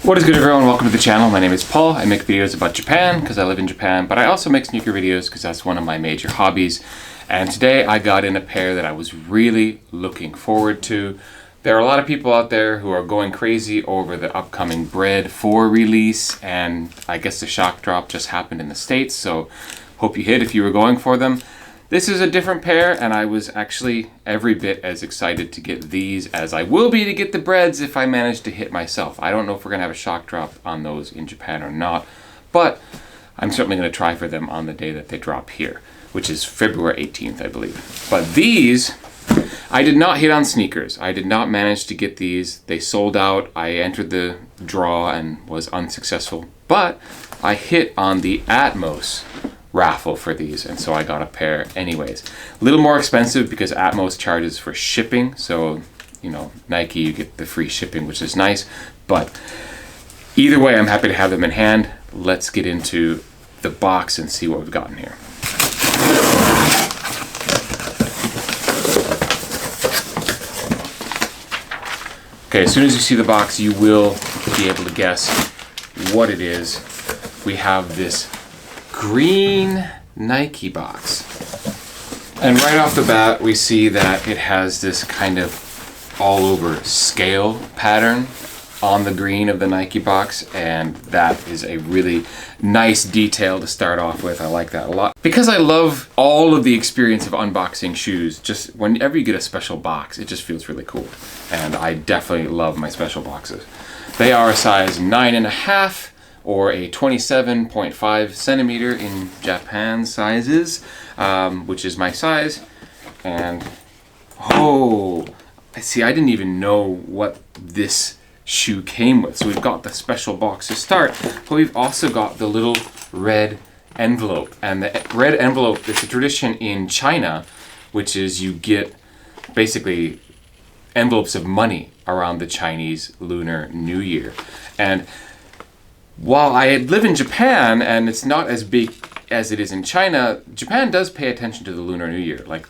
What is good, everyone? Welcome to the channel. My name is Paul. I make videos about Japan because I live in Japan, but I also make sneaker videos because that's one of my major hobbies. And today I got in a pair that I was really looking forward to. There are a lot of people out there who are going crazy over the upcoming Bred 4 release, and I guess the shock drop just happened in the States, so hope you hit if you were going for them. This is a different pair, and I was actually every bit as excited to get these as I will be to get the Breds if I manage to hit myself. I don't know if we're going to have a shock drop on those in Japan or not, but I'm certainly going to try for them on the day that they drop here, which is February 18th, I believe. But these, I did not hit on sneakers. I did not manage to get these. They sold out. I entered the draw and was unsuccessful, but I hit on the Atmos raffle for these, and so I got a pair anyways. A little more expensive because Atmos charges for shipping, so you know, Nike, you get the free shipping, which is nice, but either way I'm happy to have them in hand. Let's get into the box and see what we've gotten here. Okay, as soon as you see the box you will be able to guess what it is. We have this green Nike box, and right off the bat we see that it has this kind of all over scale pattern on the green of the Nike box, and that is a really nice detail to start off with. I like that a lot because I love all of the experience of unboxing shoes. Just whenever you get a special box, it just feels really cool, and I definitely love my special boxes. They are a size 9.5 or a 27.5 centimeter in Japan sizes, which is my size. And oh, I see, I didn't even know what this shoe came with. So we've got the special box to start, but we've also got the little red envelope. And the red envelope, it's a tradition in China, which is you get basically envelopes of money around the Chinese Lunar New Year. And while I live in Japan and it's not as big as it is in China, Japan does pay attention to the Lunar New Year. Like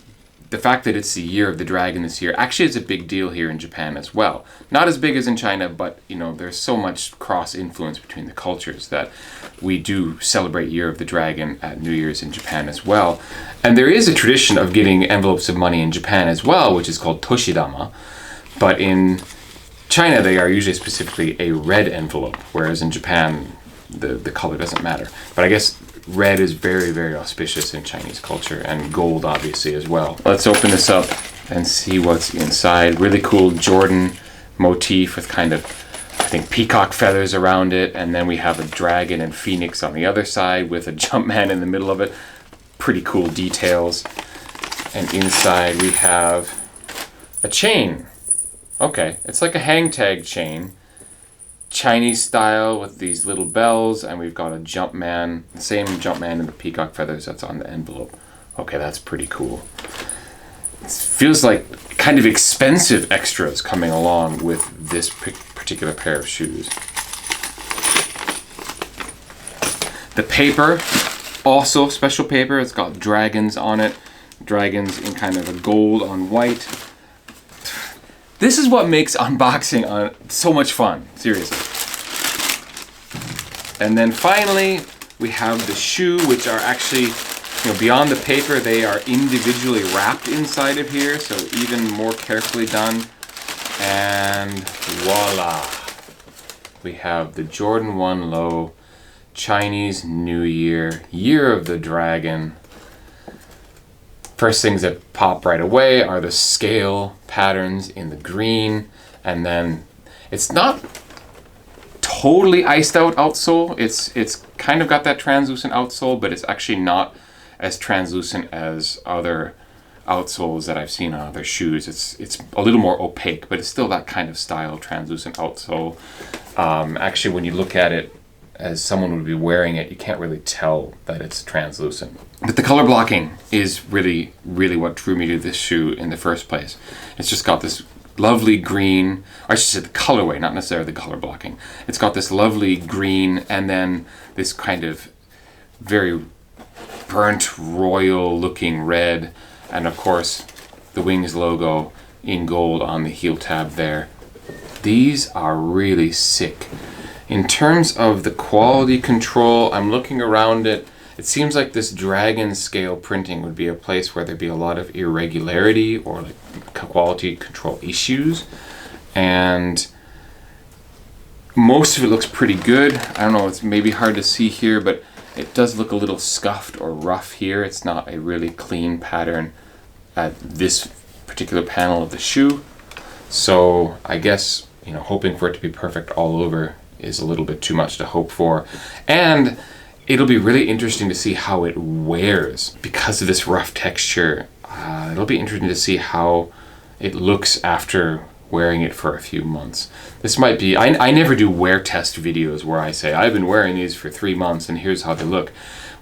the fact that it's the year of the dragon this year actually is a big deal here in Japan as well. Not as big as in China, but you know, there's so much cross influence between the cultures that we do celebrate Year of the Dragon at New Year's in Japan as well. And there is a tradition of getting envelopes of money in Japan as well, which is called toshidama. But in China, they are usually specifically a red envelope, whereas in Japan, the color doesn't matter. But I guess red is very, very auspicious in Chinese culture, and gold obviously as well. Let's open this up and see what's inside. Really cool Jordan motif with kind of, I think, peacock feathers around it, and then we have a dragon and phoenix on the other side with a Jumpman in the middle of it. Pretty cool details. And inside we have a chain. Okay, it's like a hang tag chain, Chinese style with these little bells, and we've got a Jumpman, the same Jumpman in the peacock feathers that's on the envelope. Okay, that's pretty cool. It feels like kind of expensive extras coming along with this particular pair of shoes. The paper, also special paper. It's got dragons on it, dragons in kind of a gold on white. This is what makes unboxing so much fun, seriously. And then finally, we have the shoe, which are actually, you know, beyond the paper, they are individually wrapped inside of here, so even more carefully done. And voila! We have the Jordan 1 Low Chinese New Year, Year of the Dragon. First things that pop right away are the scale patterns in the green, and then it's not totally iced out outsole. It's kind of got that translucent outsole, but it's actually not as translucent as other outsoles that I've seen on other shoes. It's a little more opaque, but it's still that kind of style, translucent outsole. Actually, when you look at it as someone would be wearing it, you can't really tell that it's translucent. But the color blocking is really, really what drew me to this shoe in the first place. It's just got this lovely green, or I should say the colorway, not necessarily the color blocking. It's got this lovely green and then this kind of very burnt royal looking red, and of course the Wings logo in gold on the heel tab there. These are really sick. In terms of the quality control, I'm looking around it. It seems like this dragon scale printing would be a place where there'd be a lot of irregularity or like quality control issues. And most of it looks pretty good. I don't know, it's maybe hard to see here, but it does look a little scuffed or rough here. It's not a really clean pattern at this particular panel of the shoe. So I guess, you know, hoping for it to be perfect all over is a little bit too much to hope for. And it'll be really interesting to see how it wears because of this rough texture. It'll be interesting to see how it looks after wearing it for a few months. This might be, I never do wear test videos where I say, I've been wearing these for 3 months and here's how they look.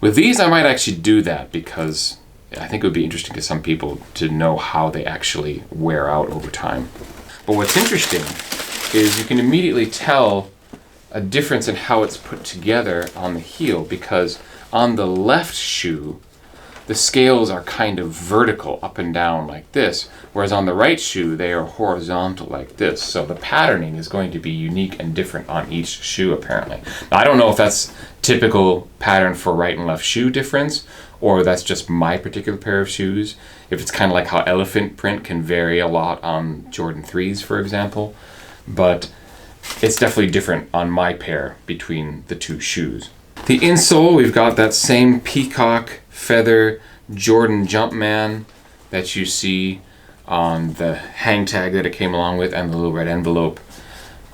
With these, I might actually do that because I think it would be interesting to some people to know how they actually wear out over time. But what's interesting is you can immediately tell a difference in how it's put together on the heel, because on the left shoe, the scales are kind of vertical up and down like this, whereas on the right shoe, they are horizontal like this. So the patterning is going to be unique and different on each shoe, apparently. Now, I don't know if that's typical pattern for right and left shoe difference, or that's just my particular pair of shoes. If it's kind of like how elephant print can vary a lot on Jordan 3s, for example. But it's definitely different on my pair between the two shoes. The insole, we've got that same peacock feather Jordan Jumpman that you see on the hang tag that it came along with and the little red envelope.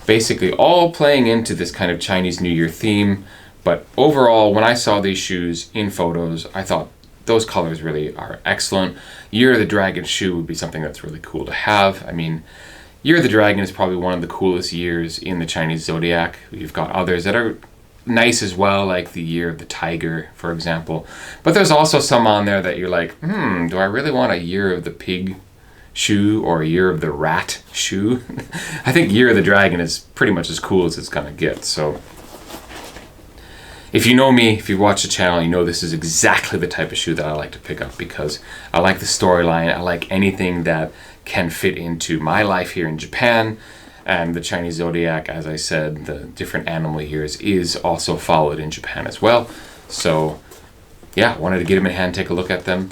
Basically all playing into this kind of Chinese New Year theme. But overall, when I saw these shoes in photos, I thought those colors really are excellent. Year of the Dragon shoe would be something that's really cool to have. I mean, Year of the Dragon is probably one of the coolest years in the Chinese zodiac. You've got others that are nice as well, like the Year of the Tiger, for example. But there's also some on there that you're like, do I really want a Year of the Pig shoe or a Year of the Rat shoe? I think Year of the Dragon is pretty much as cool as it's gonna get. So if you know me, if you watch the channel, you know this is exactly the type of shoe that I like to pick up because I like the storyline. I like anything that can fit into my life here in Japan. And the Chinese zodiac, as I said, the different animal years is also followed in Japan as well. So yeah, wanted to get them in hand, take a look at them.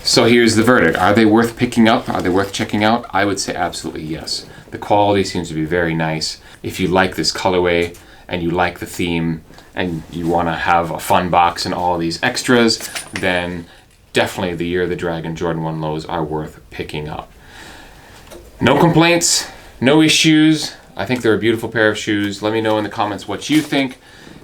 So here's the verdict. Are they worth picking up? Are they worth checking out? I would say absolutely yes. The quality seems to be very nice. If you like this colorway and you like the theme and you want to have a fun box and all these extras, then definitely the Year of the Dragon Jordan 1 lows are worth picking up. No complaints, no issues. I think they're a beautiful pair of shoes. Let me know in the comments what you think.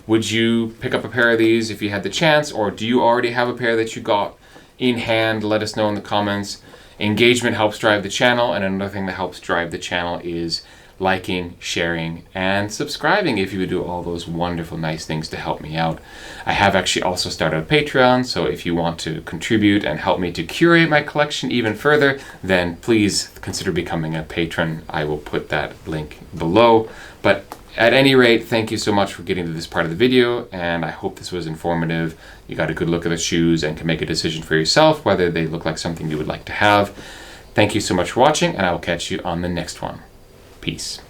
Would you pick up a pair of these if you had the chance, or do you already have a pair that you got in hand? Let us know in the comments. Engagement helps drive the channel, and another thing that helps drive the channel is liking, sharing, and subscribing if you would do all those wonderful, nice things to help me out. I have actually also started a Patreon, so if you want to contribute and help me to curate my collection even further, then please consider becoming a patron. I will put that link below. But at any rate, thank you so much for getting to this part of the video, and I hope this was informative. You got a good look at the shoes and can make a decision for yourself whether they look like something you would like to have. Thank you so much for watching, and I will catch you on the next one. Peace.